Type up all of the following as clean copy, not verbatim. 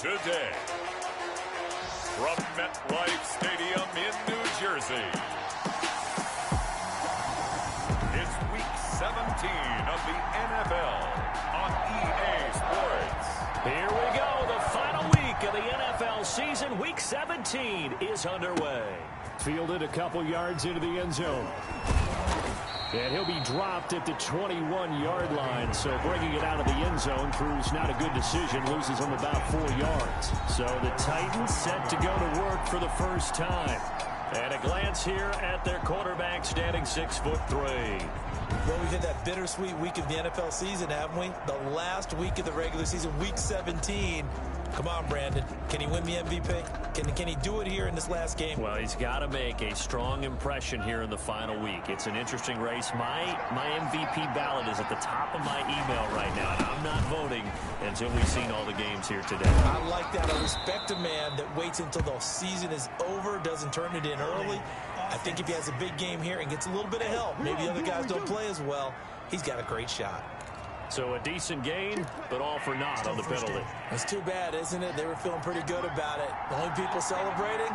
today. From MetLife Stadium in New Jersey, it's Week 17 of the NFL on EA Sports. Here we go. The final week of the NFL season. Week 17 is underway. Fielded a couple yards into the end zone. And he'll be dropped at the 21-yard line. So bringing it out of the end zone proves not a good decision. Loses him about 4 yards. So the Titans set to go to work for the first time. And a glance here at their quarterback standing 6'3". Well, we've had that bittersweet week of the NFL season, haven't we? The last week of the regular season, Week 17. Come on, Brandon. Can he win the MVP? Can he do it here in this last game? Well, he's got to make a strong impression here in the final week. It's an interesting race. My MVP ballot is at the top of my email right now, and I'm not voting until we've seen all the games here today. I like that. I respect a man that waits until the season is over, doesn't turn it in early. I think if he has a big game here and gets a little bit of help, maybe other guys don't play as well, he's got a great shot. So a decent gain, but all for naught on the penalty. It's too bad, isn't it? They were feeling pretty good about it. The only people celebrating,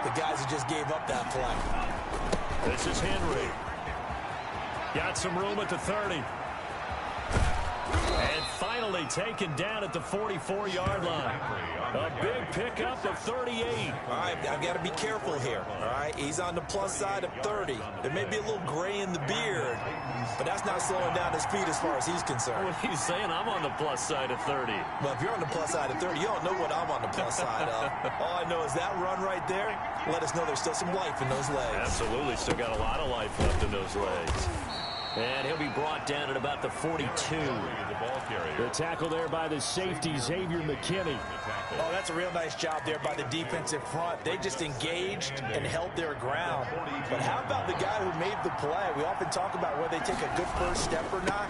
the guys who just gave up that play. This is Henry. Got some room at the 30. And finally taken down at the 44-yard line. A big pickup of 38. All right, I've got to be careful here, all right? He's on the plus side of 30. There may be a little gray in the beard, but that's not slowing down his feet as far as he's concerned. What he's saying, I'm on the plus side of 30. Well, if you're on the plus side of 30, you don't know what I'm on the plus side of. All I know is that run right there let us know there's still some life in those legs. Absolutely, still got a lot of life left in those legs. And he'll be brought down at about the 42. The tackle there by the safety, Xavier McKinney. Oh, that's a real nice job there by the defensive front. They just engaged and held their ground. But how about the guy who made the play? We often talk about whether they take a good first step or not.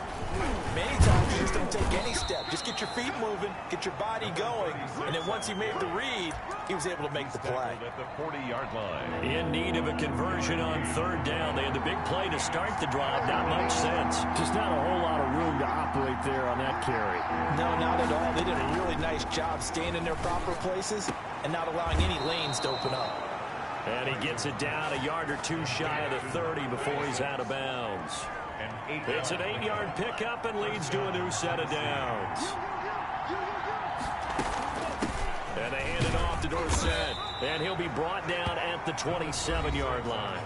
Many times you just don't take any step. Just get your feet moving, get your body going, and then once he made the read, he was able to make the play. At the 40-yard line. In need of a conversion on third down. They had the big play to start the drive. Not much sense. Just not a whole lot of room to operate there on that carry. No, not at all. They did a really nice job staying in their proper places and not allowing any lanes to open up. And he gets it down a yard or two shy of the 30 before he's out of bounds. It's an 8-yard pickup and leads to a new set of downs. And they hand it off to Dorsett. And he'll be brought down at the 27-yard line.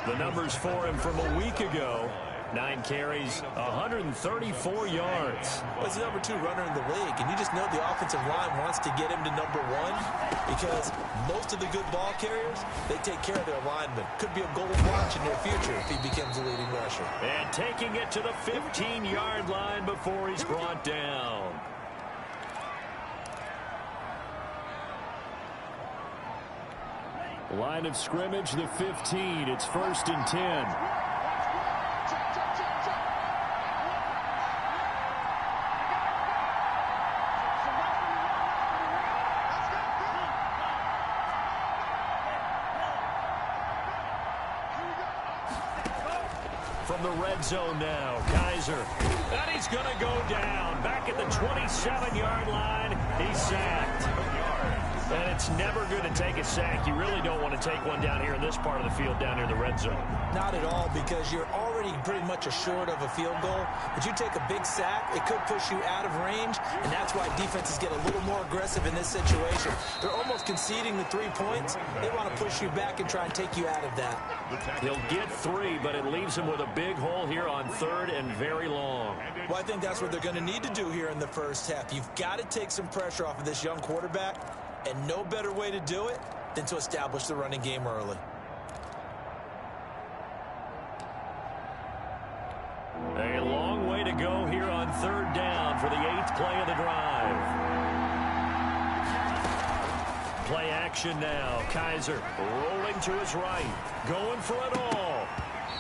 The numbers for him from a week ago. 9 carries, 134 yards. Well, he's the number 2 runner in the league, and you just know the offensive line wants to get him to number 1 because most of the good ball carriers, they take care of their linemen. Could be a goal of watch in their future if he becomes a leading rusher. And taking it to the 15-yard line before he's brought down. Line of scrimmage, the 15. It's 1st and 10. From the red zone now, Kaiser. And he's going to go down. Back at the 27-yard line, he's sacked. And it's never good to take a sack. You really don't want to take one down here in this part of the field down near the red zone. Not at all, because you're already pretty much assured of a field goal. But you take a big sack, it could push you out of range, and that's why defenses get a little more aggressive in this situation. They're almost conceding the 3 points. They want to push you back and try and take you out of that. He'll get 3, but it leaves him with a big hole here on 3rd and very long. Well, I think that's what they're going to need to do here in the first half. You've got to take some pressure off of this young quarterback, and no better way to do it than to establish the running game early. A long way to go here on 3rd down for the 8th play of the drive. Play action now. Kaiser rolling to his right, going for it all.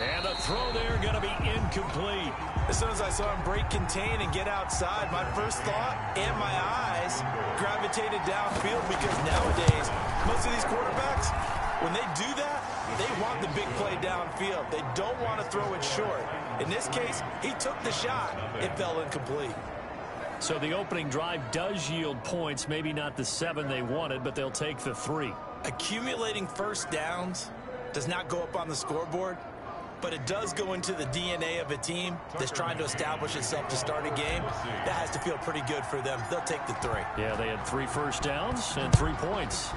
And the throw there going to be incomplete. As soon as I saw him break contain and get outside, my first thought and my eyes gravitated downfield, because nowadays, most of these quarterbacks, when they do that, they want the big play downfield. They don't want to throw it short. In this case, he took the shot. It fell incomplete. So the opening drive does yield points, maybe not the 7 they wanted, but they'll take the 3. Accumulating first downs does not go up on the scoreboard, but it does go into the DNA of a team that's trying to establish itself to start a game. That has to feel pretty good for them. They'll take the 3. Yeah, they had 3 first downs and 3 points.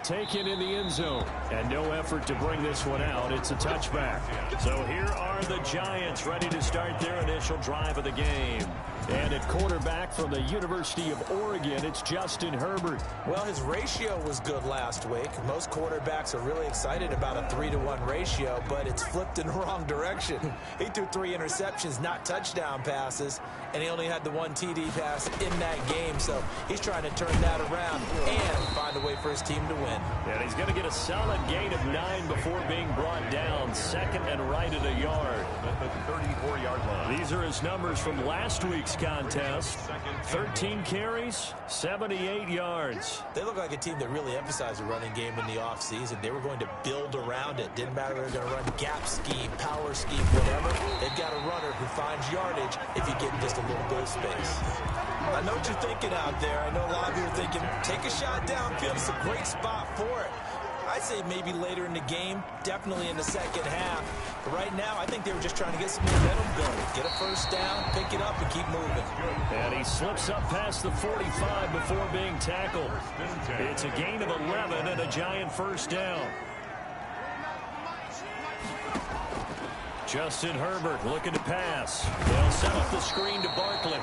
Taken in the end zone, and no effort to bring this one out. It's a touchback. So here are the Giants ready to start their initial drive of the game. And at quarterback from the University of Oregon, it's Justin Herbert. Well, his ratio was good last week. Most quarterbacks are really excited about a 3-to-1 ratio, but it's flipped in the wrong direction. He threw 3 interceptions, not touchdown passes, and he only had the 1 TD pass in that game. So he's trying to turn that around and find a way for his team to win. And he's going to get a solid gain of 9 before being brought down. Second and right at a yard. At the 34-yard line. These are his numbers from last week's contest. 13 carries, 78 yards. They look like a team that really emphasized the running game in the offseason. They were going to build around it. Didn't matter if they were going to run gap scheme, power scheme, whatever. They've got a runner who finds yardage if you give him just a little bit of space. I know what you're thinking out there. I know a lot of you are thinking, take a shot downfield. It's a great spot for it. I'd say maybe later in the game, definitely in the second half. But right now, I think they were just trying to get some momentum building. Get a first down, pick it up, and keep moving. And he slips up past the 45 before being tackled. It's a gain of 11 and a Giant first down. Justin Herbert looking to pass. They'll set up the screen to Barkley.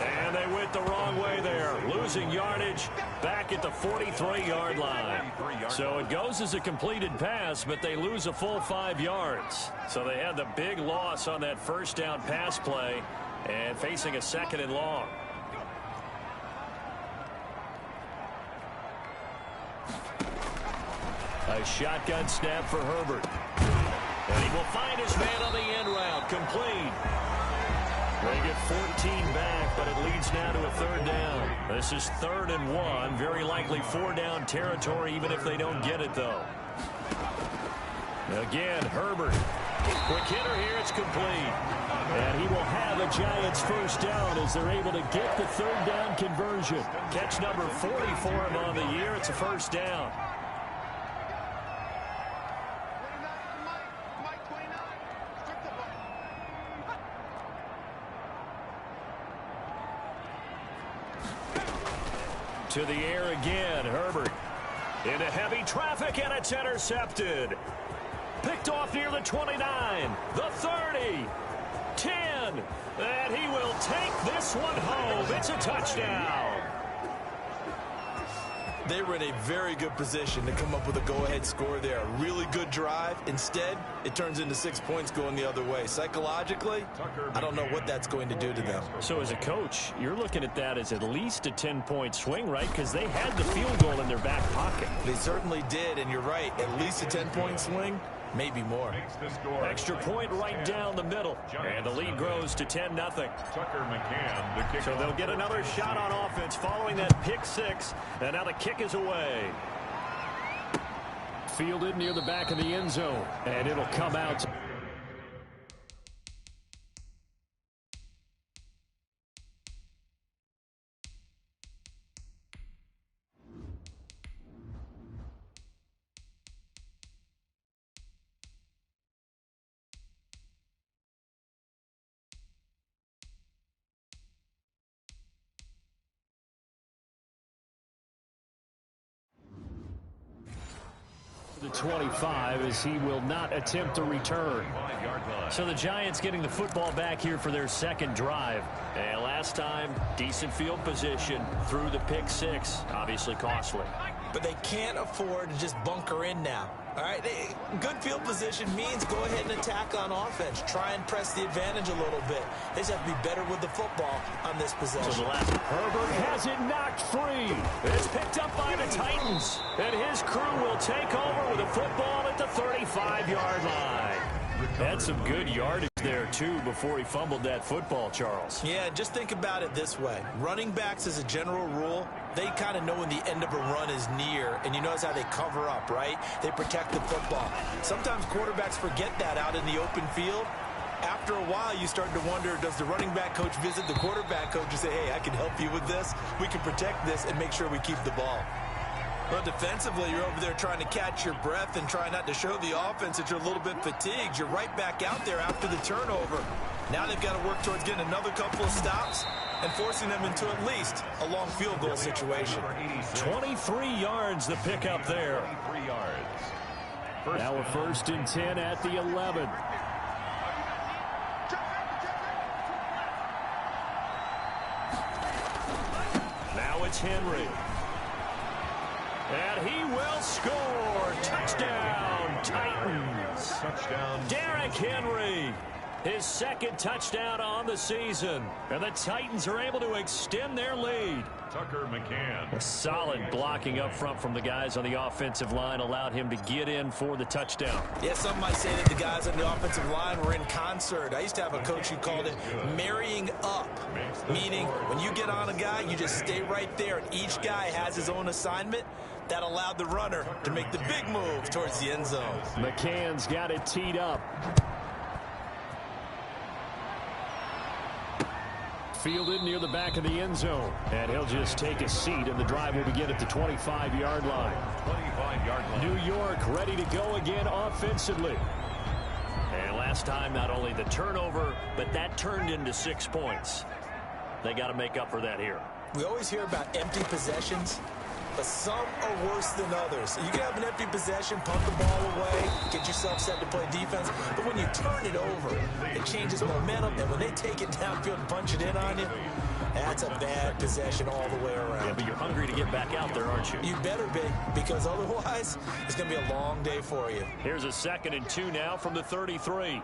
And they went the wrong way there. Losing yardage back at the 43-yard line. So it goes as a completed pass, but they lose a full 5 yards. So they had the big loss on that first down pass play and facing a 2nd and long. A shotgun snap for Herbert. And he will find his man on the end route. Complete. They get 14 back, but it leads now to a 3rd down. This is 3rd and 1. Very likely 4-down territory, even if they don't get it, though. Again, Herbert. Quick hitter here. It's complete. And he will have a Giants first down as they're able to get the 3rd down conversion. Catch number 40 for him on the year. It's a first down. To the air again, Herbert. Into heavy traffic, and it's intercepted. Picked off near the 29, the 30, 10, and he will take this one home. It's a touchdown. They were in a very good position to come up with a go-ahead score there. A really good drive. Instead, it turns into 6 points going the other way. Psychologically, I don't know what that's going to do to them. So as a coach, you're looking at that as at least a 10-point swing, right? Because they had the field goal in their back pocket. They certainly did, and you're right. At least a 10-point swing, maybe more. Extra point right down the middle. And the lead grows to 10-0. So they'll get another shot on offense following that pick 6. And now the kick is away. Fielded near the back of the end zone. And it'll come out. The 25 as he will not attempt a return. So the Giants getting the football back here for their 2nd drive. And last time, decent field position through the pick 6. Obviously costly. But they can't afford to just bunker in now. All right, good field position means go ahead and attack on offense. Try and press the advantage a little bit. They just have to be better with the football on this possession. So the last Herbert has it knocked free. It's picked up by the Titans. And his crew will take over with a football at the 35-yard line. Had some good yardage there, too, before he fumbled that football, Charles. Yeah, just think about it this way. Running backs, as a general rule, they kind of know when the end of a run is near, and you notice how they cover up, right? They protect the football. Sometimes quarterbacks forget that out in the open field, after a while, you start to wonder, does the running back coach visit the quarterback coach and say, hey, I can help you with this. We can protect this and make sure we keep the ball. Well, defensively, you're over there trying to catch your breath and try not to show the offense that you're a little bit fatigued. You're right back out there after the turnover. Now they've got to work towards getting another couple of stops and forcing them into at least a long field goal situation. 23 yards the pickup there. 23 yards. Now a 1st and 10 at the 11. Now it's Henry. And he will score. Touchdown, Titans. Touchdown. Derrick Henry. His 2nd touchdown on the season. And the Titans are able to extend their lead. Tucker McCann. Solid blocking up front from the guys on the offensive line allowed him to get in for the touchdown. Yeah, some might say that the guys on the offensive line were in concert. I used to have a coach who called it marrying up, meaning when you get on a guy, you just stay right there, and each guy has his own assignment. That allowed the runner to make the big move towards the end zone. McCann's got it teed up. Fielded near the back of the end zone. And he'll just take a seat, and the drive will begin at the 25-yard line. 25-yard line. New York ready to go again offensively. And last time, not only the turnover, but that turned into 6 points. They got to make up for that here. We always hear about empty possessions, but some are worse than others. You can have an empty possession, pump the ball away, get yourself set to play defense, but when you turn it over, it changes momentum, and when they take it downfield and punch it in on you, that's a bad possession all the way around. Yeah, but you're hungry to get back out there, aren't you? You better be, because otherwise, it's going to be a long day for you. Here's a 2nd and 2 now from the 33.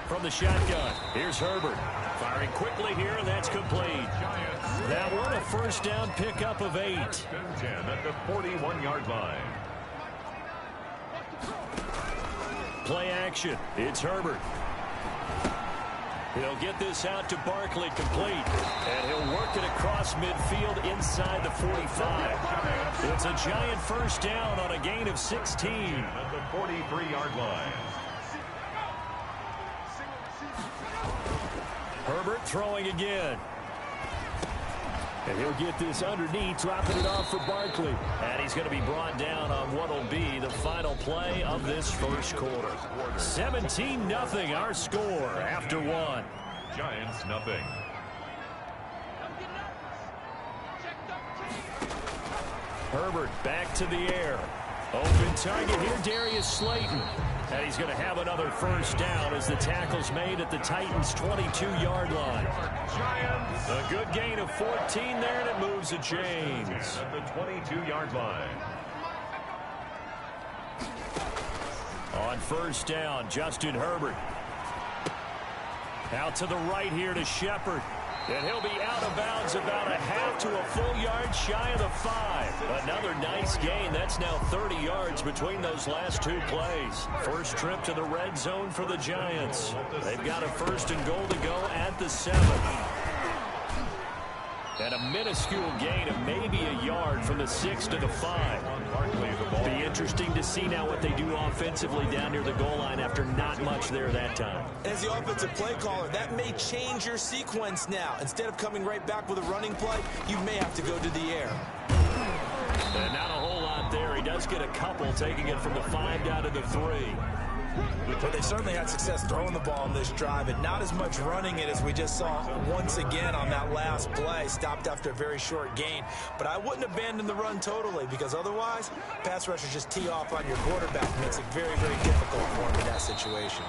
From the shotgun, here's Herbert. Firing quickly here, and that's complete. That one a 1st down pickup of 8. 10 at the 41-yard line. Play action. It's Herbert. He'll get this out to Barkley complete. And he'll work it across midfield inside the 45. It's a giant 1st down on a gain of 16. At the 43-yard line. Herbert throwing again. And he'll get this underneath, dropping it off for Barkley. And he's going to be brought down on what will be the final play of this 1st quarter. 17-0 our score after 1. Giants nothing. Herbert back to the air. Open target here, Darius Slayton. And he's going to have another 1st down as the tackle's made at the Titans' 22-yard line. Giants. A good gain of 14 there, and it moves the chains. At the 22-yard line. On 1st down, Justin Herbert. Out to the right here to Shepard. And he'll be out of bounds about a half to a full yard shy of the 5. Another nice gain. That's now 30 yards between those last 2 plays. First trip to the red zone for the Giants. They've got a 1st and goal to go at the 7. And a minuscule gain of maybe a yard from the 6 to the 5. Be interesting to see now what they do offensively down near the goal line after not much there that time. As the offensive play caller, that may change your sequence now. Instead of coming right back with a running play, you may have to go to the air. And not a whole lot there. He does get a couple, taking it from the 5 down to the 3. But they certainly had success throwing the ball on this drive, and not as much running it as we just saw once again on that last play. Stopped after a very short gain. But I wouldn't abandon the run totally, because otherwise, pass rushers just tee off on your quarterback. Makes it very, very difficult for him in that situation.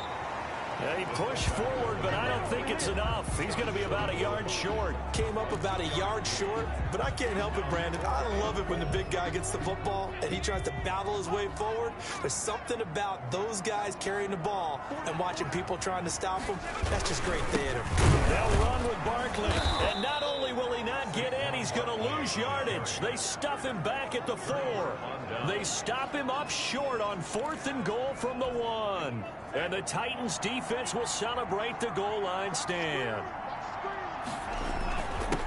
Yeah, he pushed forward, but I don't think it's enough. He's going to be about a yard short. Came up about a yard short, but I can't help it, Brandon. I love it when the big guy gets the football and he tries to battle his way forward. There's something about those guys carrying the ball and watching people trying to stop him. That's just great theater. They'll run with Barkley. And not only will he not get in, he's going to lose yardage. They stuff him back at the 4. They stop him up short on 4th and goal from the 1. And the Titans defense will celebrate the goal line stand.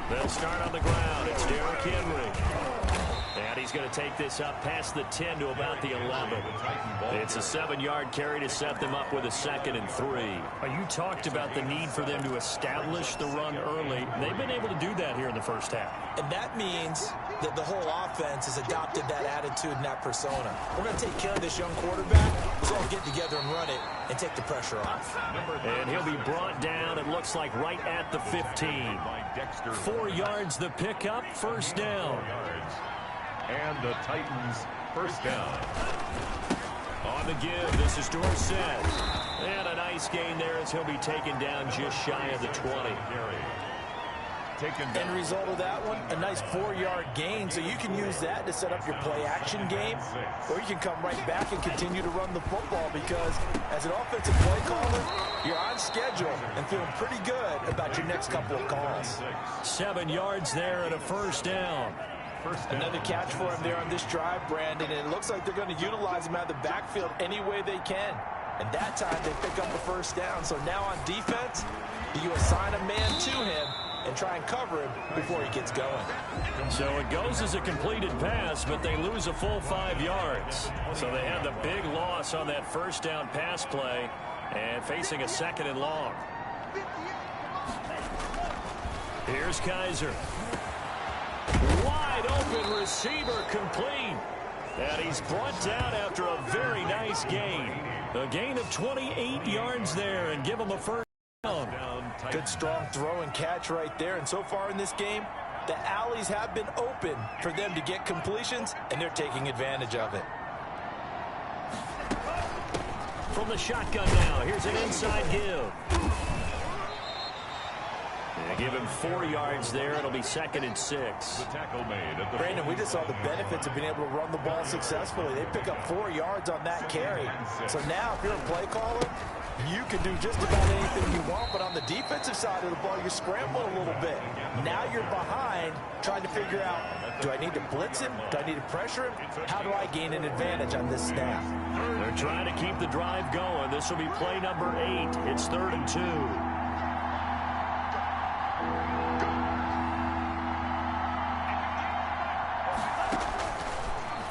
They'll start on the ground. It's Derrick Henry. And he's going to take this up past the 10 to about the 11. It's a 7-yard carry to set them up with a 2nd and 3. You talked about the need for them to establish the run early. They've been able to do that here in the first half. And that means that the whole offense has adopted that attitude and that persona. We're going to take care of this young quarterback. Let's all get together and run it and take the pressure off. And he'll be brought down, it looks like, right at the 15. 4 yards the pickup, first down. And the Titans first down. On the give, this is Dorsett. And a nice gain there as he'll be taken down just shy of the 20. End result of that one, a nice 4-yard gain, so you can use that to set up your play-action game, or you can come right back and continue to run the football because as an offensive play caller, you're on schedule and feeling pretty good about your next couple of calls. 7 yards there and a first down. Another catch for him there on this drive, Brandon, and it looks like they're going to utilize him out of the backfield any way they can. And that time they pick up the first down. So now on defense, you assign a man to him and try and cover him before he gets going. So it goes as a completed pass, but they lose a full 5 yards. So they have the big loss on that first down pass play and facing a 2nd and long. Here's Kaiser. Wide open receiver complete. And he's brought down after a very nice gain. A gain of 28 yards there and give him a first down. Good strong throw and catch right there. And so far in this game, the alleys have been open for them to get completions, and they're taking advantage of it. From the shotgun now, here's an inside give. They give him 4 yards there. It'll be 2nd and 6. Brandon, we just saw the benefits of being able to run the ball successfully. They pick up 4 yards on that carry. So now if you're a play caller, you can do just about anything you want, but on the defensive side of the ball, you're scrambling a little bit. Now you're behind trying to figure out, do I need to blitz him? Do I need to pressure him? How do I gain an advantage on this snap? They're trying to keep the drive going. This will be play number 8. It's 3rd and 2.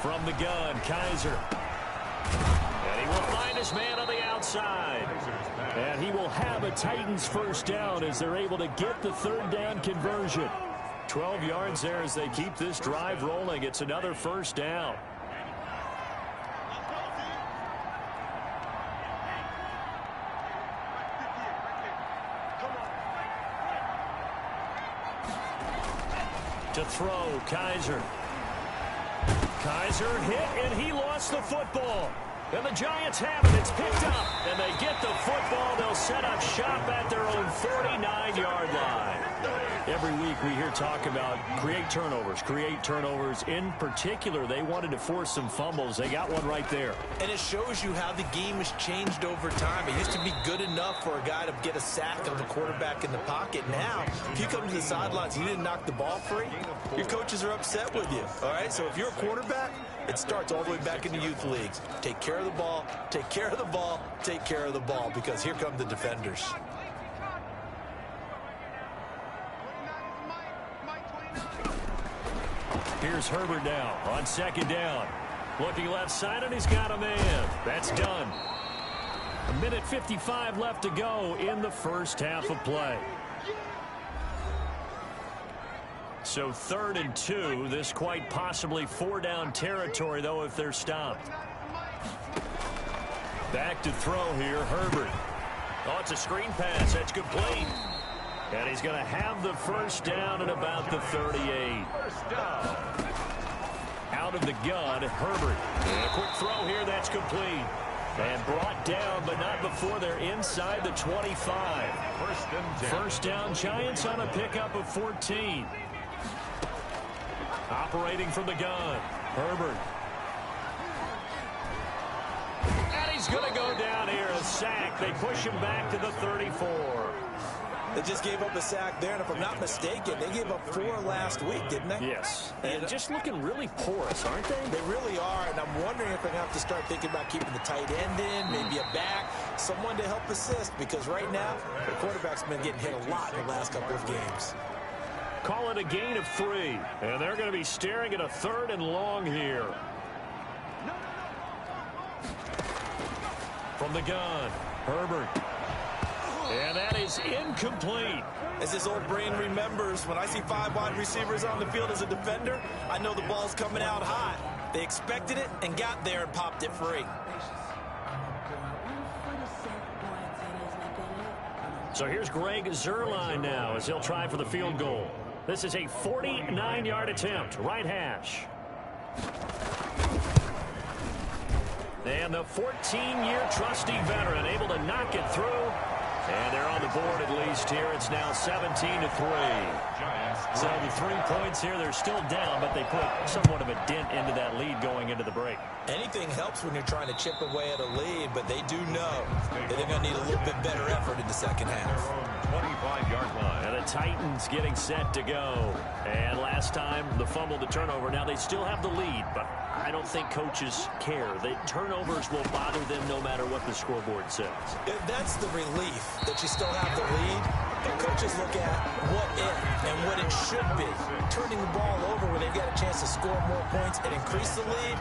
From the gun, Kaiser. And he will find his man on the outside. And he will have a Titans first down as they're able to get the 3rd down conversion. 12 yards there as they keep this drive rolling. It's another first down. To throw, Kaiser. Kaiser hit, and he lost the football. And the Giants have it. It's picked up, and they get the football. They'll set up shop at their own 49-yard line. Every week we hear talk about create turnovers. In particular, they wanted to force some fumbles. They got one right there. And it shows you how the game has changed over time. It used to be good enough for a guy to get a sack of a quarterback in the pocket. Now, if you come to the sidelines and you didn't knock the ball free, your coaches are upset with you. All right, so if you're a quarterback, it starts all the way back in the youth leagues. Take care of the ball, take care of the ball, take care of the ball, because here come the defenders. Here's Herbert now on 2nd down. Looking left side, and he's got a man. That's done. 1:55 left to go in the first half of play. So 3rd and 2. This quite possibly 4-down territory, though, if they're stopped. Back to throw here, Herbert. Oh, it's a screen pass. That's complete. And he's going to have the first down at about the 38. Out of the gun, Herbert. And a quick throw here. That's complete. And brought down, but not before they're inside the 25. First down, Giants on a pickup of 14. Operating from the gun, Herbert. And he's going to go down here, a sack. They push him back to the 34. They just gave up a sack there, and if I'm not mistaken, they gave up 4 last week, didn't they? Yes. And just looking really porous, aren't they? They really are, and I'm wondering if they're going to have to start thinking about keeping the tight end in, maybe a back, someone to help assist, because right now, the quarterback's been getting hit a lot in the last couple of games. Call it a gain of 3. And they're going to be staring at a 3rd and long here. From the gun, Herbert. And that is incomplete. As his old brain remembers, when I see 5 wide receivers on the field as a defender, I know the ball's coming out hot. They expected it and got there and popped it free. So here's Greg Zuerlein now as he'll try for the field goal. This is a 49-yard attempt, right hash. And the 14-year trusty veteran able to knock it through. And they're on the board at least here. It's now 17-3. So the 3 points here, they're still down, but they put somewhat of a dent into that lead going into the break. Anything helps when you're trying to chip away at a lead, but they do know that they're going to need a little bit better effort in the second half. 25-yard line. And the Titans getting set to go. And last time, the fumble to turnover. Now they still have the lead, but I don't think coaches care. The turnovers will bother them no matter what the scoreboard says. That's the relief that you still have the lead. But coaches look at what if and what it should be. Turning the ball over when they've got a chance to score more points and increase the lead,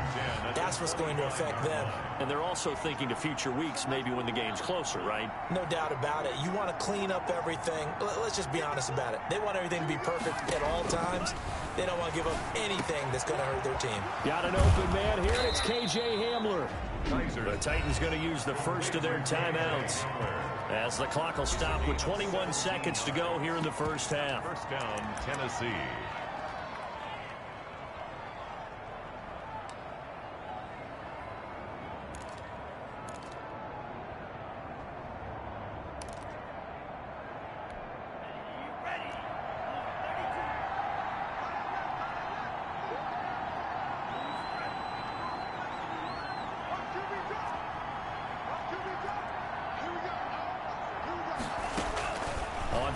that's what's going to affect them. And they're also thinking to future weeks, maybe when the game's closer, right? No doubt about it. You want to clean up everything. Let's just be honest about it. They want everything to be perfect at all times. They don't want to give up anything that's going to hurt their team. Got an open man here, and it's K.J. Hamler. The Titans going to use the first of their timeouts as the clock will stop with 21 seconds to go here in the first half. First down, Tennessee.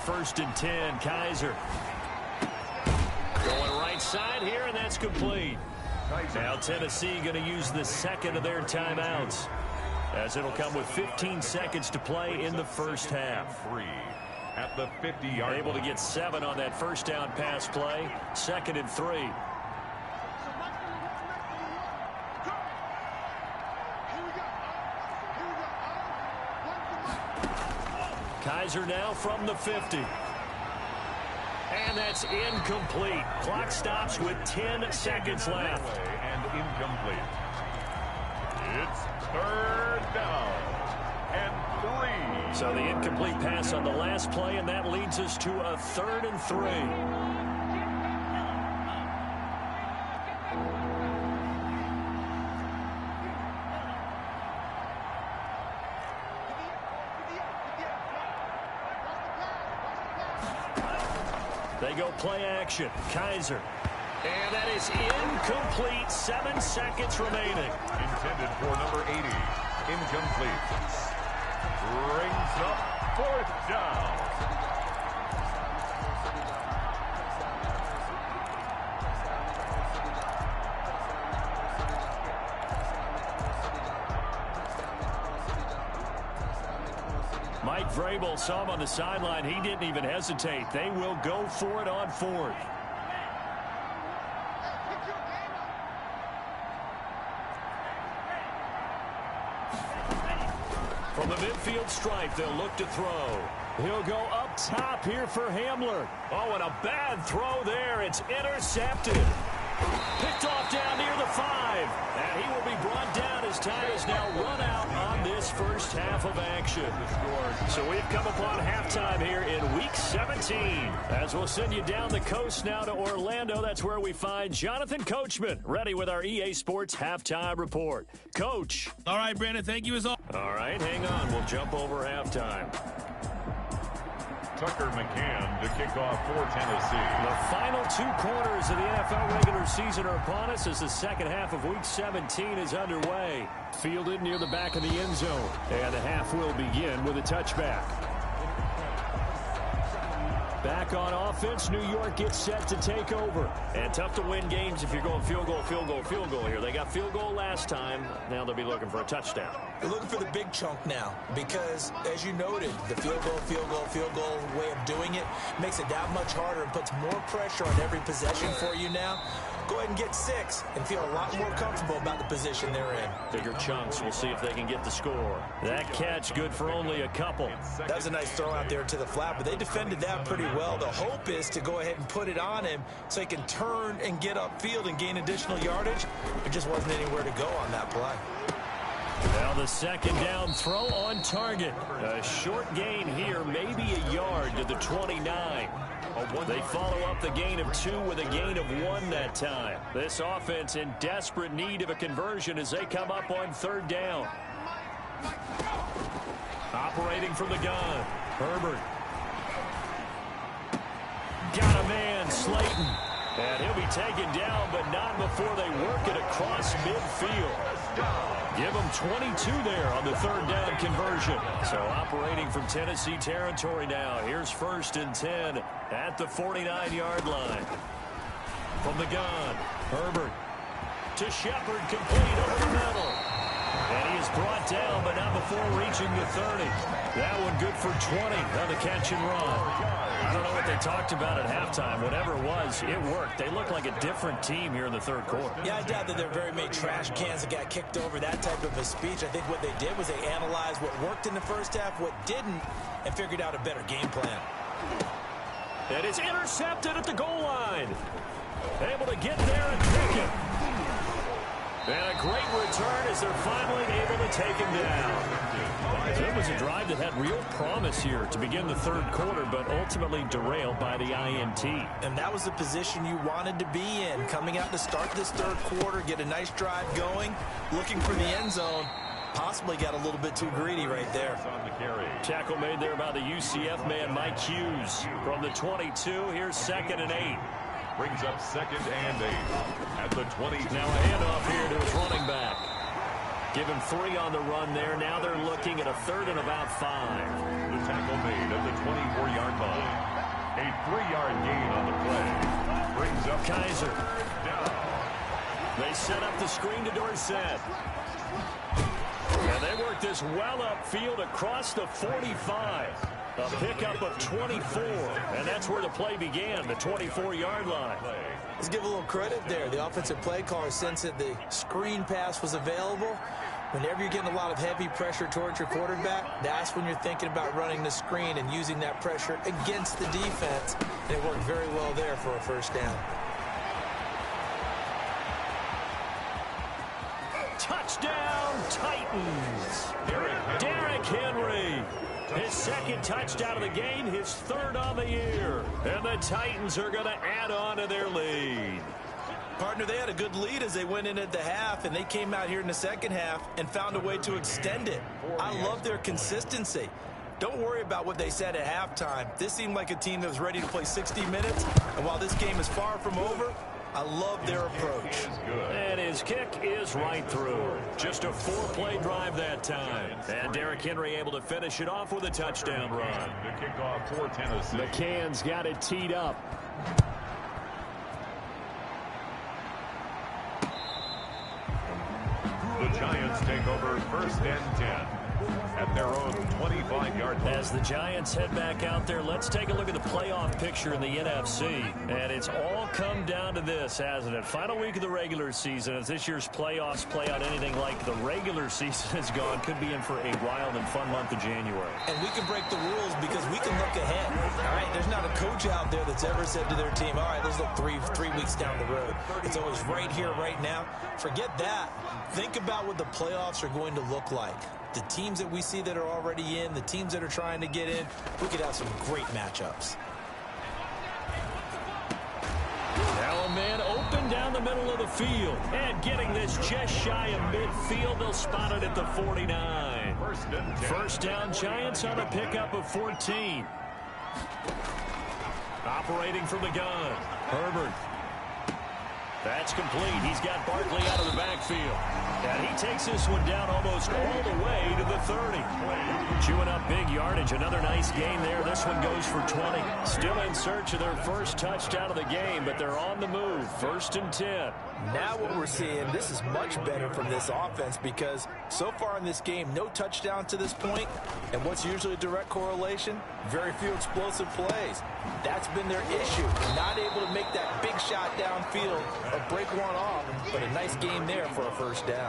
First and 10, Kaiser. Going right side here, and that's complete. Now Tennessee going to use the second of their timeouts, as it'll come with 15 seconds to play in the first half. At the 50-yard line. Able to get 7 on that first down pass play. 2nd and 3. Kaiser now from the 50. And that's incomplete. Clock stops with 10 seconds left. And incomplete. It's 3rd down and 3. So the incomplete pass on the last play, and that leads us to a 3rd and 3. They go play action. Kaiser. And that is incomplete. 7 seconds remaining. Intended for number 80. Incomplete. Brings up 4th down. Mike Vrabel saw him on the sideline. He didn't even hesitate. They will go for it on 4th. From the midfield stripe, they'll look to throw. He'll go up top here for Hamler. Oh, and a bad throw there. It's intercepted. Picked off down near the 5. And he will be brought down as time is now run out on this first half of action. So we've come upon halftime here in Week 17. As we'll send you down the coast now to Orlando. That's where we find Jonathan Coachman ready with our EA Sports Halftime Report. Coach. All right, Brandon, thank you as always. All right, hang on. We'll jump over halftime. Tucker McCann to kick off for Tennessee. The final 2 quarters of the NFL regular season are upon us as the second half of Week 17 is underway. Fielded near the back of the end zone. And the half will begin with a touchback. Back on offense, New York gets set to take over. And tough to win games if you're going field goal, field goal, field goal here. They got field goal last time. Now they'll be looking for a touchdown. They're looking for the big chunk now because, as you noted, the field goal, field goal, field goal way of doing it makes it that much harder and puts more pressure on every possession for you now. Go ahead and get 6 and feel a lot more comfortable about the position they're in. Bigger chunks. We'll see if they can get the score. That catch good for only a couple. That was a nice throw out there to the flat, but they defended that pretty well. The hope is to go ahead and put it on him so he can turn and get upfield and gain additional yardage. There just wasn't anywhere to go on that play. Now the second down throw on target. A short gain here, maybe a yard to the 29. They follow up the gain of 2 with a gain of 1 that time. This offense in desperate need of a conversion as they come up on third down. Operating from the gun, Herbert. Got a man, Slayton. And he'll be taken down, but not before they work it across midfield. Give them 22 there on the third down conversion. So operating from Tennessee territory now. Here's 1st and 10 at the 49-yard line. From the gun, Herbert to Shepard, complete over the middle. And he is brought down, but not before reaching the 30. That one good for 20 on the catch and run. I don't know what they talked about at halftime. Whatever it was, it worked. They look like a different team here in the third quarter. Yeah, I doubt that there are very many trash cans that got kicked over, that type of a speech. I think what they did was they analyzed what worked in the first half, what didn't, and figured out a better game plan. And it's intercepted at the goal line. Able to get there and pick it. And a great return as they're finally able to take him down. It was a drive that had real promise here to begin the third quarter, but ultimately derailed by the INT. And that was the position you wanted to be in, coming out to start this third quarter, get a nice drive going, looking for the end zone. Possibly got a little bit too greedy right there. Tackle made there by the UCF man, Mike Hughes. From the 22, here's 2nd and 8. Brings up 2nd and 8 at the 20. Now a handoff here to his running back. Give him 3 on the run there. Now they're looking at a 3rd and about 5. The tackle made at the 24-yard line. A 3-yard gain on the play. Brings up Kaiser. Down. They set up the screen to Dorsett. And they work this well upfield across the 45. A pickup of 24. And that's where the play began, the 24-yard line. Let's give a little credit there. The offensive play caller sensed that the screen pass was available. Whenever you're getting a lot of heavy pressure towards your quarterback, that's when you're thinking about running the screen and using that pressure against the defense. And it worked very well there for a first down. Touchdown, Titans. Derrick Henry. His 2nd touchdown of the game, his 3rd on the year. And the Titans are going to add on to their lead. Partner, they had a good lead as they went in at the half, and they came out here in the second half and found a way to extend it. I love their consistency. Don't worry about what they said at halftime. This seemed like a team that was ready to play 60 minutes, and while this game is far from over, I love their approach. And his kick is right through. Just a 4-play drive that time. And Derrick Henry able to finish it off with a touchdown run. The kickoff for Tennessee. McCann's got it teed up. The Giants take over 1st and 10 at their own 25-yard line. As the Giants head back out there, let's take a look at the playoff picture in the NFC. And it's all come down to this, hasn't it? Final week of the regular season. As this year's playoffs play out anything like the regular season has gone, could be in for a wild and fun month of January. And we can break the rules because we can look ahead. All right, there's not a coach out there that's ever said to their team, all right, let's look three weeks down the road. It's always right here, right now. Forget that. Think about what the playoffs are going to look like. The teams that we see that are already in, the teams that are trying to get in, we could have some great matchups. Now a man open down the middle of the field. And getting this just shy of midfield, they'll spot it at the 49. First down, Giants on a pickup of 14. Operating from the gun, Herbert. That's complete. He's got Barkley out of the backfield. And he takes this one down almost all the way to the 30. Chewing up big yardage. Another nice gain there. This one goes for 20. Still in search of their first touchdown of the game, but they're on the move. 1st and 10. Now what we're seeing, this is much better from this offense because so far in this game, no touchdown to this point. And what's usually a direct correlation? Very few explosive plays. That's been their issue. Not able to make that big shot downfield or break one off, but a nice game there for a first down.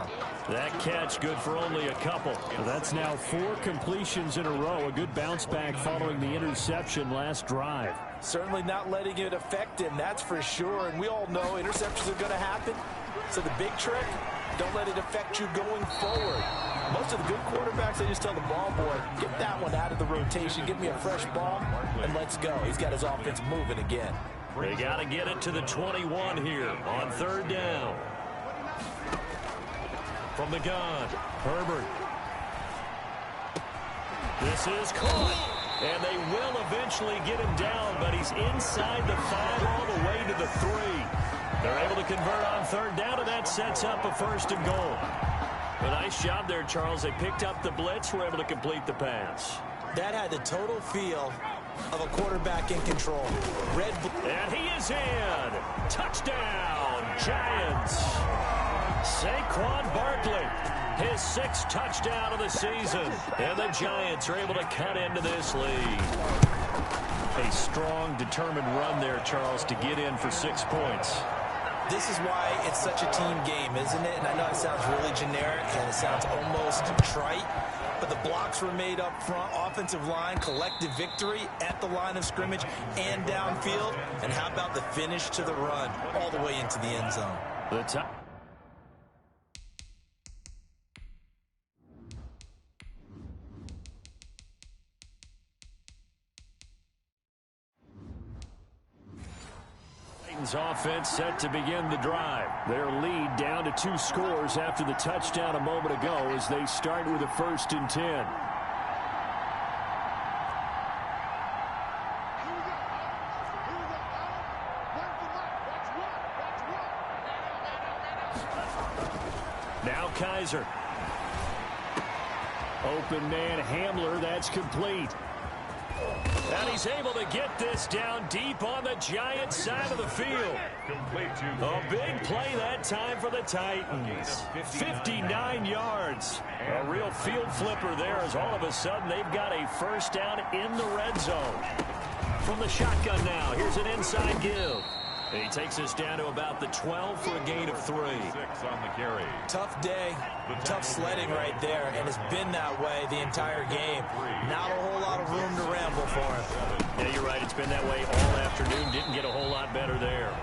That catch good for only a couple. That's now 4 completions in a row. A good bounce back following the interception last drive. Certainly not letting it affect him, that's for sure. And we all know interceptions are going to happen. So the big trick, don't let it affect you going forward. Most of the good quarterbacks, they just tell the ball boy, get that one out of the rotation, give me a fresh ball, and let's go. He's got his offense moving again. They got to get it to the 21 here on 3rd down. From the gun, Herbert. This is caught. And they will eventually get him down, but he's inside the 5 all the way to the 3. They're able to convert on 3rd down, and that sets up a 1st and goal. A nice job there, Charles. They picked up the blitz, were able to complete the pass. That had the total feel of a quarterback in control. And he is in. Touchdown, Giants. Saquon Barkley, his 6th touchdown of the season. And the Giants are able to cut into this lead. A strong, determined run there, Charles, to get in for 6 points. This is why it's such a team game, isn't it? And I know it sounds really generic and it sounds almost trite, but the blocks were made up front, offensive line, collective victory at the line of scrimmage and downfield. And how about the finish to the run all the way into the end zone? The top. Offense set to begin the drive. Their lead down to 2 scores after the touchdown a moment ago as they start with a 1st and 10. Now Kaiser. Open man Hamler, that's complete. And he's able to get this down deep on the Giants side of the field. A big play that time for the Titans. 59 yards. A real field flipper there as all of a sudden they've got a 1st down in the red zone. From the shotgun now, here's an inside give. And he takes us down to about the 12 for a gain of 3. 6 on the carry. Tough day, tough sledding right there, and it's been that way the entire game. Not a whole lot of room to ramble for him. Yeah, you're right. It's been that way all afternoon. Didn't get a whole lot better there.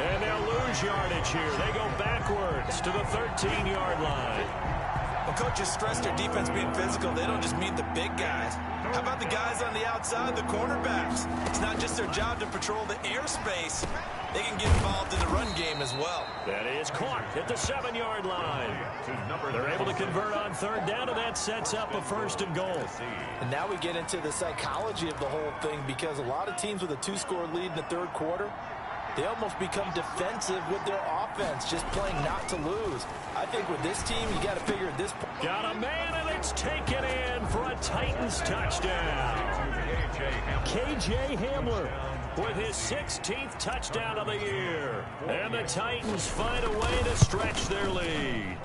And they'll lose yardage here. They go backwards to the 13-yard line. Well, coaches stress their defense being physical. They don't just mean the big guys. How about the guys on the outside, the cornerbacks? It's not just their job to patrol the airspace. They can get involved in the run game as well. That is caught at the 7-yard line. They're able to convert on 3rd down, and that sets up a 1st and goal. And now we get into the psychology of the whole thing because a lot of teams with a 2-score lead in the 3rd quarter, they almost become defensive with their offense, just playing not to lose. I think with this team, you got to figure at this point. Got a man, and it's taken in for a Titans touchdown. KJ Hamler with his 16th touchdown of the year. And the Titans find a way to stretch their lead.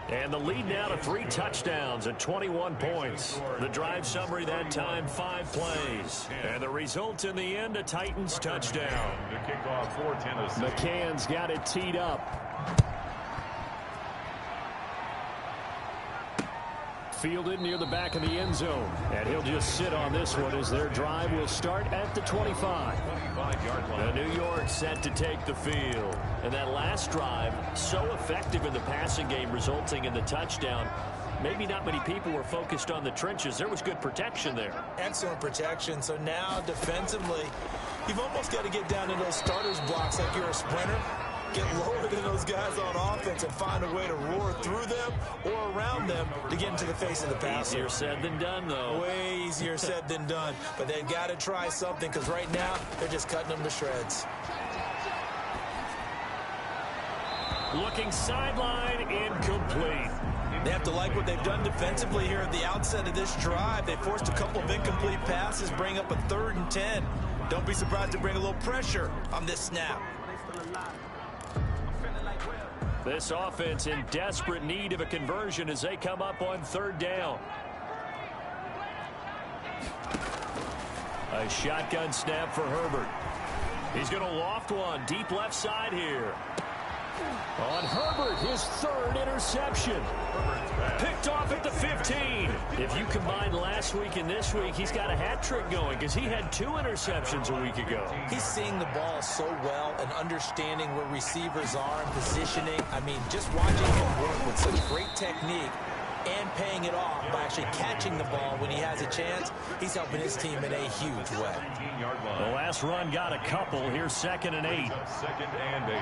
And the lead now to 3 touchdowns and 21 points. The drive summary that time, 5 plays. And the result in the end, a Titans touchdown. The kickoff for Tennessee. McCann's got it teed up. Fielded near the back of the end zone. And he'll just sit on this one as their drive will start at the 25. 25-yard line. The New York set to take the field. And that last drive, so effective in the passing game, resulting in the touchdown. Maybe not many people were focused on the trenches. There was good protection there. Excellent protection. So now defensively, you've almost got to get down into those starters blocks like you're a sprinter. Get lower than those guys on offense and find a way to roar through them or around them to get into the face of the passer. Easier said than done, though. Way easier said than done. But they've got to try something because right now they're just cutting them to shreds. Looking sideline, incomplete. They have to like what they've done defensively here at the outset of this drive. They forced a couple of incomplete passes, bring up a 3rd and 10. Don't be surprised to bring a little pressure on this snap. This offense in desperate need of a conversion as they come up on 3rd down. A shotgun snap for Herbert. He's going to loft one deep left side here. On Herbert, his 3rd interception. Picked off at the 15. If you combine last week and this week, he's got a hat trick going because he had 2 interceptions a week ago. He's seeing the ball so well and understanding where receivers are and positioning. I mean, just watching him work with such great technique and paying it off by actually catching the ball when he has a chance, he's helping his team in a huge way. The last run got a couple. Here's 2nd and 8. 2nd and 8.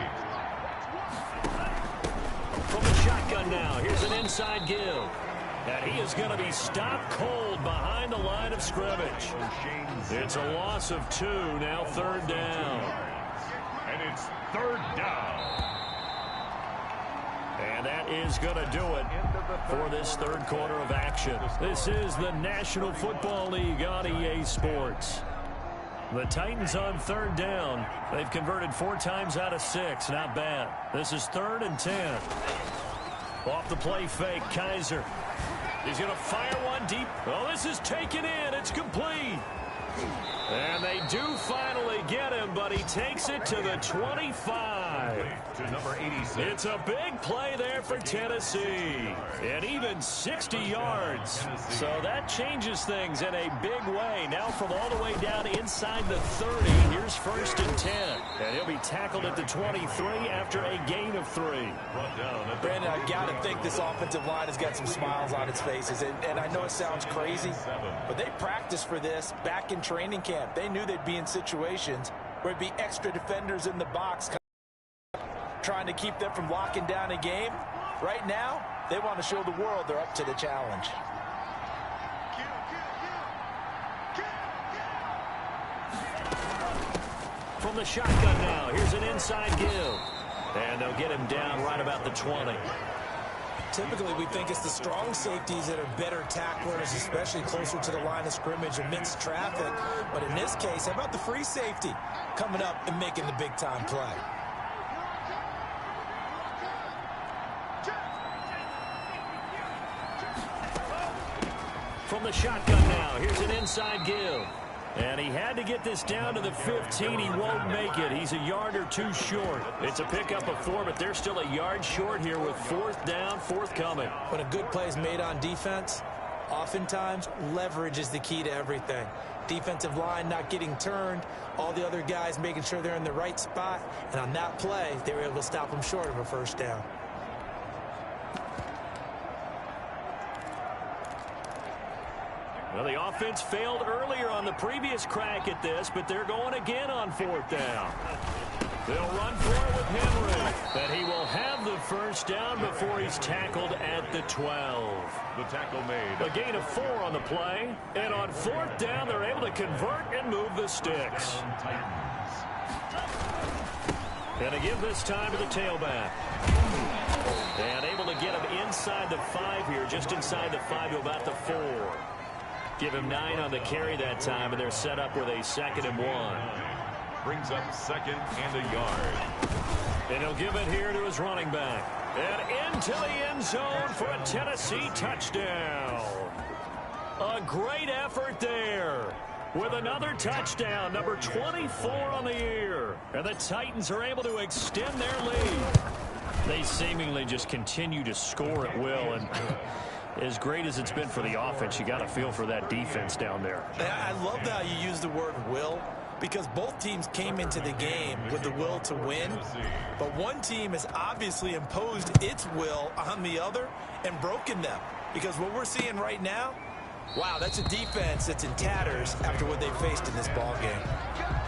From the shotgun now, here's an inside give. And he is going to be stopped cold behind the line of scrimmage. It's a loss of 2, now 3rd down. And it's 3rd down. And that is going to do it for this 3rd quarter of action. This is the National Football League on EA Sports. The Titans on 3rd down. They've converted 4 times out of 6. Not bad. This is 3rd and 10. Off the play fake, Kaiser. He's going to fire one deep. Oh, this is taken in. It's complete. And they do finally get him, but he takes it to the 25. To number 86. It's a big play there for Tennessee. And even 60 yards. So that changes things in a big way. Now from all the way down inside the 30, here's 1st and 10. And he'll be tackled at the 23 after a gain of 3. Brandon, I got to think this offensive line has got some smiles on its faces. And I know it sounds crazy, but they practiced for this back in training camp. They knew they'd be in situations where it'd be extra defenders in the box trying to keep them from locking down a game. Right now, they want to show the world they're up to the challenge. From the shotgun now, here's an inside give. And they'll get him down right about the 20. Typically, we think it's the strong safeties that are better tacklers, especially closer to the line of scrimmage amidst traffic. But in this case, how about the free safety coming up and making the big-time play? From the shotgun now, here's an inside give. And he had to get this down to the 15. He won't make it. He's a yard or 2 short. It's a pickup of 4, but they're still a yard short here with 4th down, 4th coming. When a good play is made on defense, oftentimes leverage is the key to everything. Defensive line not getting turned, all the other guys making sure they're in the right spot. And on that play, they were able to stop them short of a 1st down. Well, the offense failed earlier on the previous crack at this, but they're going again on 4th down. They'll run for it with Henry, but he will have the 1st down before he's tackled at the 12. The tackle made. A gain of 4 on the play, and on 4th down, they're able to convert and move the sticks. And a give this time to the tailback. And able to get him inside the 5 here, just inside the 5 to about the 4. Give him 9 on the carry that time, and they're set up with a 2nd and 1. Brings up 2nd and a yard. And he'll give it here to his running back. And into the end zone for a Tennessee touchdown. A great effort there. With another touchdown, number 24 on the year. And the Titans are able to extend their lead. They seemingly just continue to score at will, and as great as it's been for the offense, you got to feel for that defense down there. I love how you use the word will, because both teams came into the game with the will to win, but one team has obviously imposed its will on the other and broken them, because what we're seeing right now, wow, that's a defense that's in tatters after what they faced in this ball game.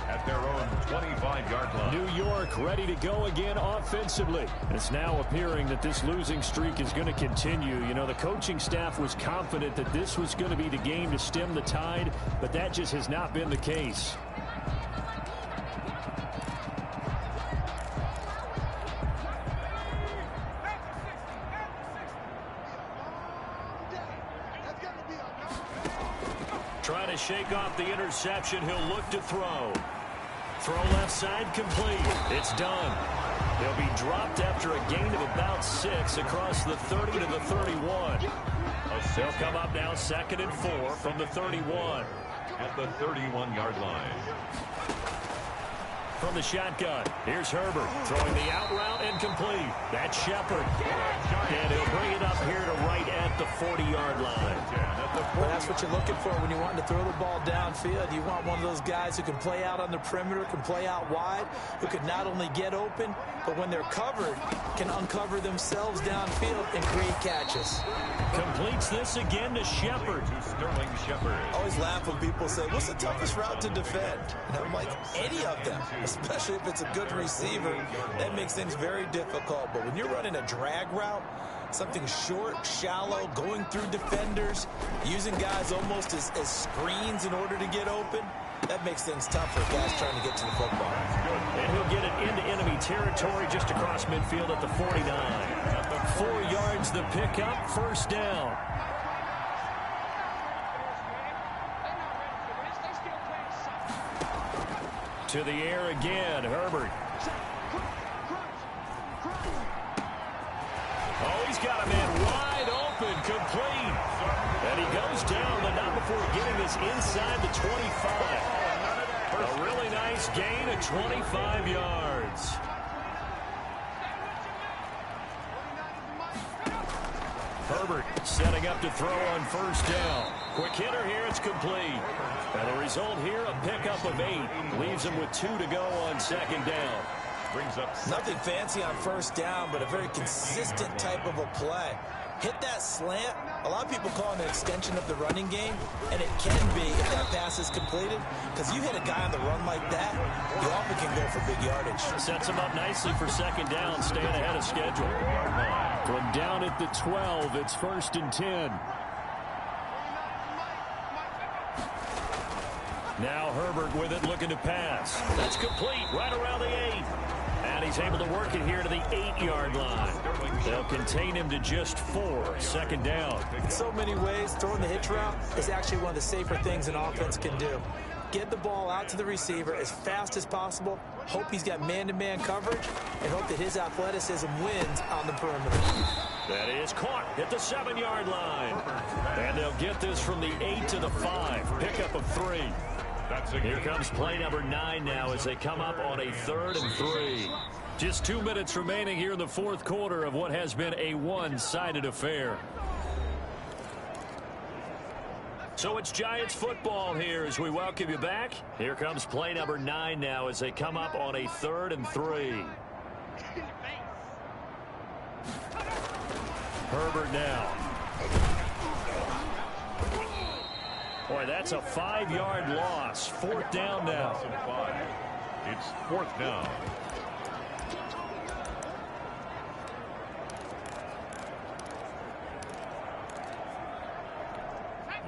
At their own 25-yard line. New York ready to go again offensively. It's now appearing that this losing streak is going to continue. You know, the coaching staff was confident that this was going to be the game to stem the tide, but that just has not been the case. trying to shake off the interception. He'll look to throw. Throw left side complete. It's done. He'll be dropped after a gain of about 6 across the 30 to the 31. They'll come up now 2nd and 4 from the 31. At the 31-yard line. From the shotgun, here's Herbert throwing the out route and complete. That's Shepard. And he'll bring it up here to right at the 40-yard line. Well, that's what you're looking for when you want to throw the ball downfield. You want one of those guys who can play out on the perimeter, can play out wide, who can not only get open, but when they're covered, can uncover themselves downfield and create catches. Completes this again to Shepard. Sterling Shepard. I always laugh when people say, what's the toughest route to defend? And I'm like, any of them, especially if it's a good receiver. That makes things very difficult. But when you're running a drag route, something short, shallow, going through defenders, using guys almost as screens in order to get open, that makes things tough for guys trying to get to the football. And he'll get it into enemy territory just across midfield at the 49. 4 yards the pickup, 1st down. To the air again, Herbert. Oh, he's got a man wide open, complete. And he goes down, but not before getting this inside the 25. A really nice gain of 25 yards. Herbert setting up to throw on 1st down. Quick hitter here, it's complete. And the result here, a pickup of 8. Leaves him with 2 to go on 2nd down. Brings up nothing fancy on 1st down, but a very consistent type of a play. Hit that slant. A lot of people call it an extension of the running game, and it can be if that pass is completed, because you hit a guy on the run like that, you often can go for big yardage. Sets him up nicely for 2nd down, staying ahead of schedule. From down at the 12, it's 1st and 10. Now Herbert with it, looking to pass. That's complete, right around the 8. And he's able to work it here to the 8-yard line. They'll contain him to just 4. 2nd down. In so many ways, throwing the hitch route is actually one of the safer things an offense can do. Get the ball out to the receiver as fast as possible, hope he's got man-to-man coverage, and hope that his athleticism wins on the perimeter. That is caught at the 7-yard line. And they'll get this from the 8 to the 5. Pickup of 3. Here comes play number 9 now as they come up on a 3rd and 3. Just 2 minutes remaining here in the 4th quarter of what has been a one-sided affair. So it's Giants football here as we welcome you back. Here comes play number 9 now as they come up on a 3rd and 3. Herbert now. Boy, that's a 5-yard loss. 4th down now. It's 4th down.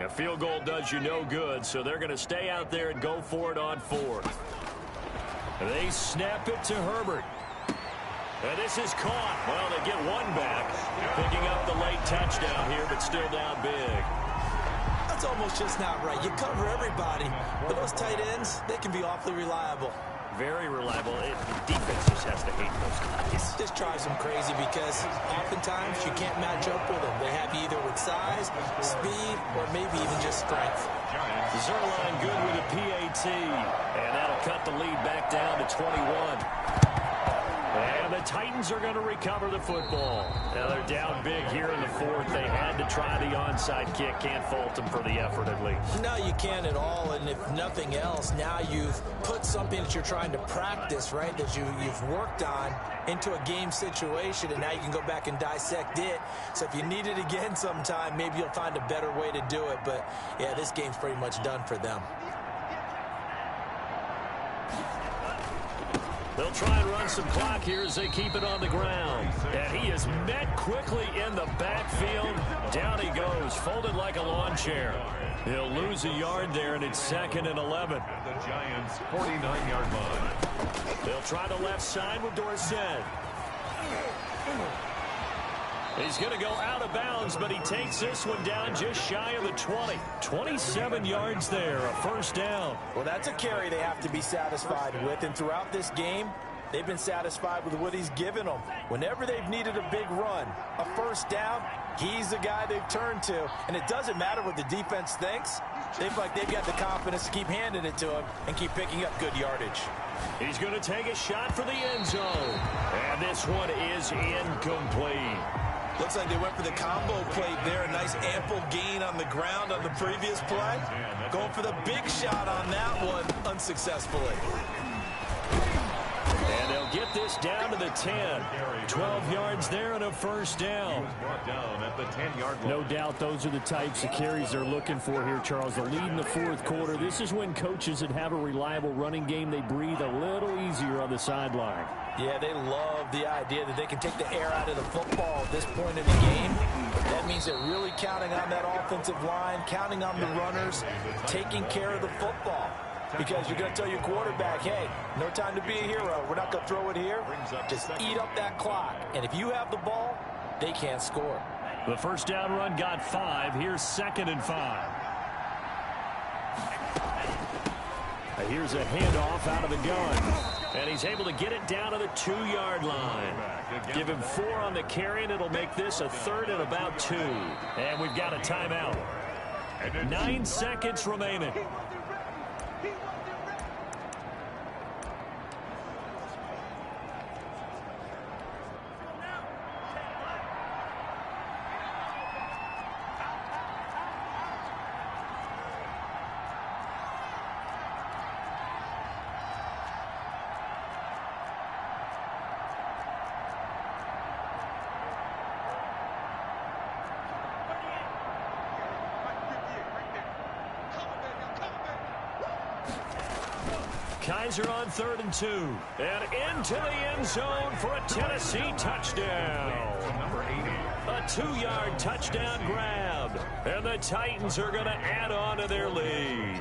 A field goal does you no good, so they're going to stay out there and go for it on 4th. They snap it to Herbert. And this is caught. Well, they get one back, picking up the late touchdown here, but still down big. That's almost just not right. You cover everybody, but those tight ends, they can be awfully reliable. Very reliable. The defense just has to hate those guys. This drives them crazy because oftentimes you can't match up with them. They have you either with size, speed, or maybe even just strength. Zerline good with a PAT, and that'll cut the lead back down to 21. And the Titans are going to recover the football. Now they're down big here in the 4th. They had to try the onside kick. Can't fault them for the effort at least. No, you can't at all. And if nothing else, now you've put something that you're trying to practice, right, that you've worked on into a game situation, and now you can go back and dissect it. So if you need it again sometime, maybe you'll find a better way to do it. But, yeah, this game's pretty much done for them. They'll try and run some clock here as they keep it on the ground. And he is met quickly in the backfield. Down he goes, folded like a lawn chair. He'll lose a yard there, and it's 2nd and 11. The Giants' 49-yard line. They'll try the left side with Dorsett. He's going to go out of bounds, but he takes this one down just shy of the 20. 27 yards there, a first down. Well, that's a carry they have to be satisfied with, and throughout this game, they've been satisfied with what he's given them. Whenever they've needed a big run, a first down, he's the guy they've turned to. And it doesn't matter what the defense thinks. They feel like they've got the confidence to keep handing it to him and keep picking up good yardage. He's going to take a shot for the end zone. And this one is incomplete. Looks like they went for the combo plate there. A nice ample gain on the ground on the previous play. Going for the big shot on that one unsuccessfully. And they'll get this down to the 10. 12 yards there and a first down. No doubt those are the types of carries they're looking for here, Charles. The lead in the fourth quarter. This is when coaches that have a reliable running game, they breathe a little easier on the sideline. Yeah, they love the idea that they can take the air out of the football at this point in the game. That means they're really counting on that offensive line, counting on the runners, taking care of the football. Because you're going to tell your quarterback, hey, no time to be a hero. We're not going to throw it here. Just eat up that clock. And if you have the ball, they can't score. The first down run got 5. Here's 2nd and 5. Here's a handoff out of the gun. And he's able to get it down to the 2-yard line. Give him 4 on the carry, and it'll make this a 3rd and about 2. And we've got a timeout. 9 seconds remaining. Kaiser on 3rd and 2. And into the end zone for a Tennessee touchdown. A 2-yard touchdown grab. And the Titans are going to add on to their lead.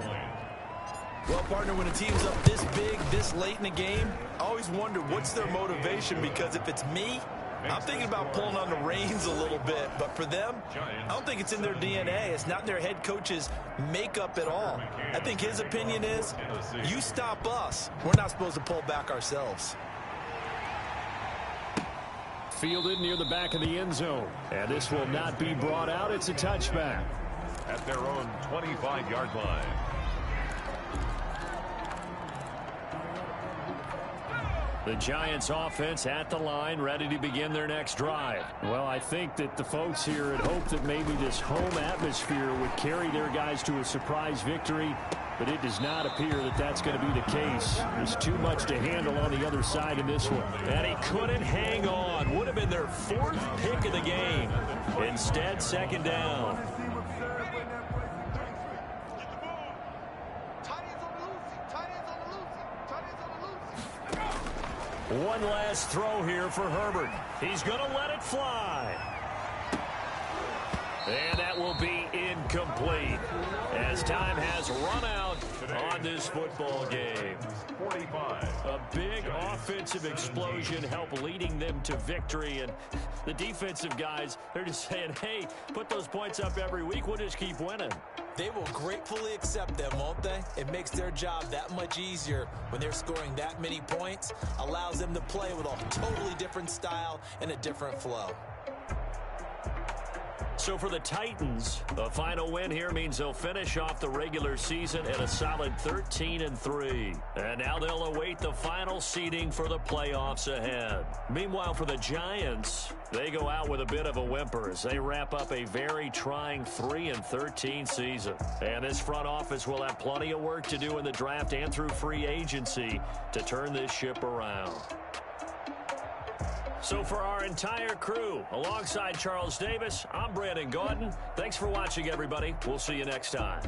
Well, partner, when a team's up this big, this late in the game, I always wonder what's their motivation, because if it's me, I'm thinking about pulling on the reins a little bit. But for them, I don't think it's in their DNA. It's not in their head coach's makeup at all. I think his opinion is, you stop us, we're not supposed to pull back ourselves. Fielded near the back of the end zone. And this will not be brought out. It's a touchback. At their own 25-yard line. The Giants offense at the line, ready to begin their next drive. Well, I think that the folks here had hoped that maybe this home atmosphere would carry their guys to a surprise victory, but it does not appear that that's going to be the case. There's too much to handle on the other side in this one. And he couldn't hang on. Would have been their 4th pick of the game. Instead, 2nd down. One last throw here for Herbert. He's going to let it fly. And that will be incomplete as time has run out on this football game. 45. A big offensive explosion helped leading them to victory. And the defensive guys, they're just saying, hey, put those points up every week. We'll just keep winning. They will gratefully accept them, won't they? It makes their job that much easier when they're scoring that many points. Allows them to play with a totally different style and a different flow. So for the Titans, a final win here means they'll finish off the regular season at a solid 13-3. And now they'll await the final seeding for the playoffs ahead. Meanwhile, for the Giants, they go out with a bit of a whimper as they wrap up a very trying 3-13 season. And this front office will have plenty of work to do in the draft and through free agency to turn this ship around. So for our entire crew, alongside Charles Davis, I'm Brandon Gaudin. Thanks for watching, everybody. We'll see you next time.